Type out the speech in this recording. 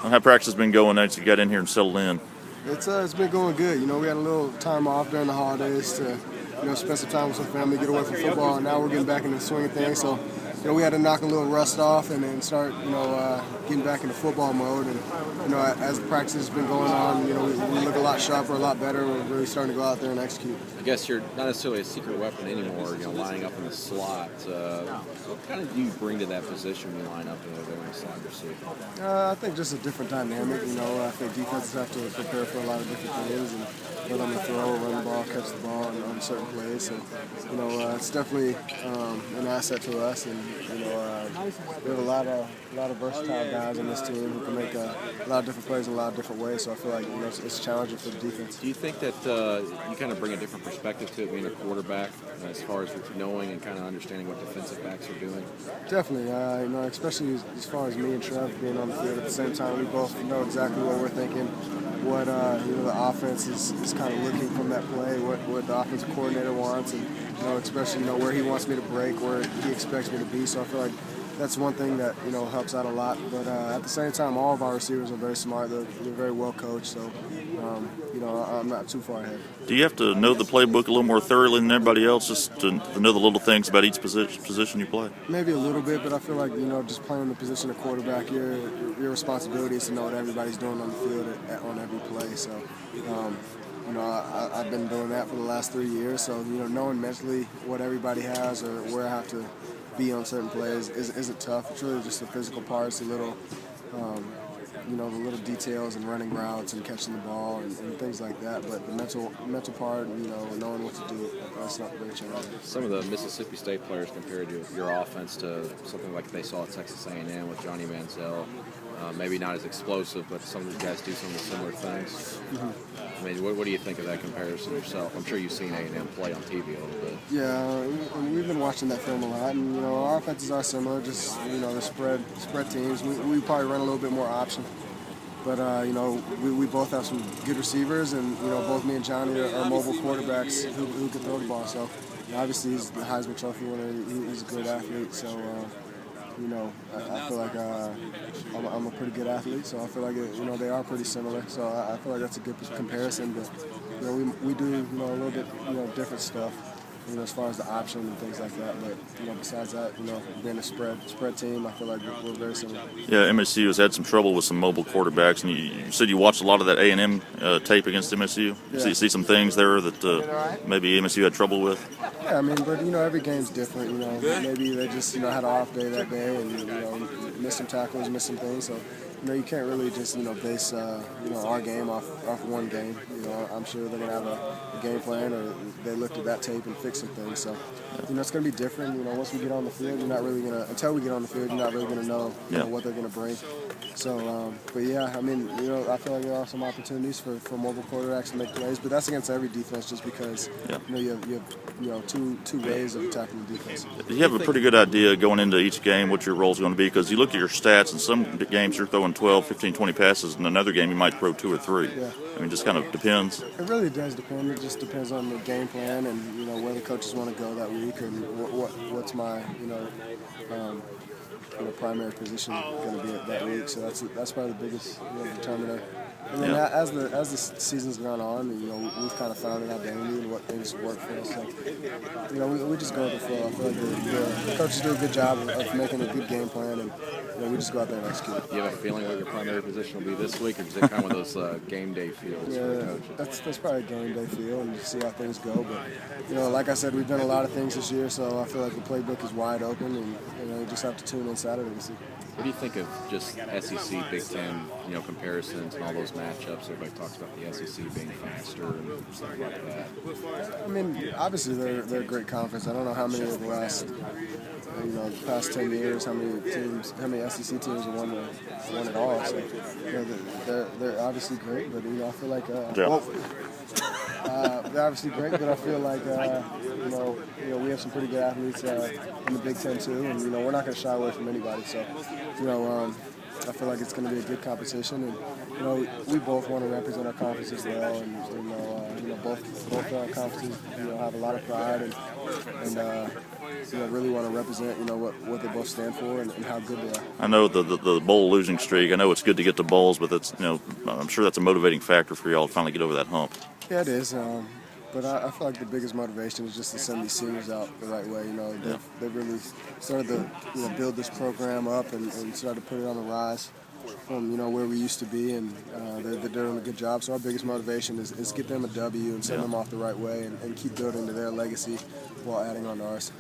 How practice has been going as you got in here and settled in? It's been going good. We had a little time off during the holidays to spend some time with some family, get away from football, and now we're getting back into the swing of things. So we had to knock a little rust off and then start getting back into football mode. And as the practice has been going on, we look a lot sharper, a lot better. We're really starting to go out there and execute. I guess you're not necessarily a secret weapon anymore. Lining up in the slot. What kind of do you bring to that position when you line up in the slot receiver? I think just a different dynamic. I think defenses have to prepare for a lot of different things, and whether I'm going to throw, run the ball, catch the ball on certain plays. So, it's definitely an asset to us, and we have a lot of versatile guys on this team who can make a lot of different plays in a lot of different ways. So I feel like it's challenging for the defense. Do you think that you kind of bring a different perspective to it being a quarterback, as far as knowing and kind of understanding what defensive backs are doing? Definitely, especially as far as me and Trev being on the field at the same time, we both know exactly what we're thinking, what the offense is kind of looking from that play, what the offensive coordinator wants, and especially where he wants me to break, where he expects me to be. So I feel like that's one thing that helps out a lot. But at the same time, all of our receivers are very smart. They're very well coached. So I'm not too far ahead. Do you have to know the playbook a little more thoroughly than everybody else, just to know the little things about each position you play? Maybe a little bit, but I feel like just playing the position of quarterback, your responsibility is to know what everybody's doing on the field on every play. So. I've been doing that for the last 3 years, so knowing mentally what everybody has or where I have to be on certain plays isn't tough. It's really just the physical parts, the little details and running routes and catching the ball and things like that. But the mental part, knowing what to do, that's not very challenging. Some of the Mississippi State players compared your offense to something like they saw at Texas A&M with Johnny Manziel. Maybe not as explosive, but some of these guys do some of the similar things. Mm-hmm. I mean, what do you think of that comparison yourself? I'm sure you've seen A&M play on TV a little bit. Yeah, we've been watching that film a lot, and our offenses are similar. Just the spread teams. We probably run a little bit more option, but we both have some good receivers, and both me and Johnny are mobile quarterbacks who can throw the ball. So obviously he's the Heisman Trophy winner. He's a good athlete. So. I feel like I'm a pretty good athlete, so I feel like they are pretty similar. So I feel like that's a good comparison. But we do a little bit different stuff, as far as the option and things like that. But besides that, being a spread team, I feel like we're very similar. Yeah, MSU has had some trouble with some mobile quarterbacks, and you said you watched a lot of that A&M tape against MSU. Yeah. So you see some things there that maybe MSU had trouble with. Yeah, I mean, but every game's different. Maybe they just had an off day that day and miss some tackles, miss some things. So you can't really just base our game off one game. I'm sure they're gonna have a game plan, or they looked at that tape and fix some things. So it's gonna be different. Once we get on the field, you're not really gonna until we get on the field, you're not really gonna know, what they're gonna bring. So, but yeah, I mean, I feel like there are some opportunities for mobile quarterbacks to make plays, but that's against every defense, just because you have two ways of attacking the defense. You have a pretty good idea going into each game what your role is going to be, because you look at your stats, and some games you're throwing 12, 15, 20 passes, and another game you might throw 2 or 3. Yeah. I mean, just kind of depends. It really does depend. It just depends on the game plan and where the coaches want to go that week, and what's my primary position going to be at that week. So that's probably the biggest determiner. And then as the season's gone on, we've kind of found an identity and what things work for us. So, we just go with the flow. I feel like the coaches do a good job of making a good game plan, and we just go out there and execute. Do you have a feeling what your primary position will be this week, or is it kind of one of those game day feels? Yeah, that's probably a game day feel, and see how things go. But like I said, we've done a lot of things this year, so I feel like the playbook is wide open, and you just have to tune in Saturday and see. What do you think of just SEC, Big Ten, comparisons and all those matchups? Everybody talks about the SEC being faster and stuff like that. I mean, obviously they're a great conference. I don't know how many of the past 10 years, how many SEC teams have won it all. So they're obviously great, but I feel like they're obviously great, but I feel like we have some pretty good athletes in the Big Ten too, and we're not going to shy away from anybody. So I feel like it's going to be a good competition, and we both want to represent our conference as well, and both conferences have a lot of pride, and really want to represent, what they both stand for and how good they are. I know the bowl losing streak. I know it's good to get to bowls, but that's I'm sure that's a motivating factor for y'all to finally get over that hump. Yeah, it is. But I feel like the biggest motivation is just to send these seniors out the right way. They've really started to build this program up and started to put it on the rise from where we used to be, and they're doing a good job. So our biggest motivation is get them a W and send them off the right way and keep building to their legacy while adding on to ours.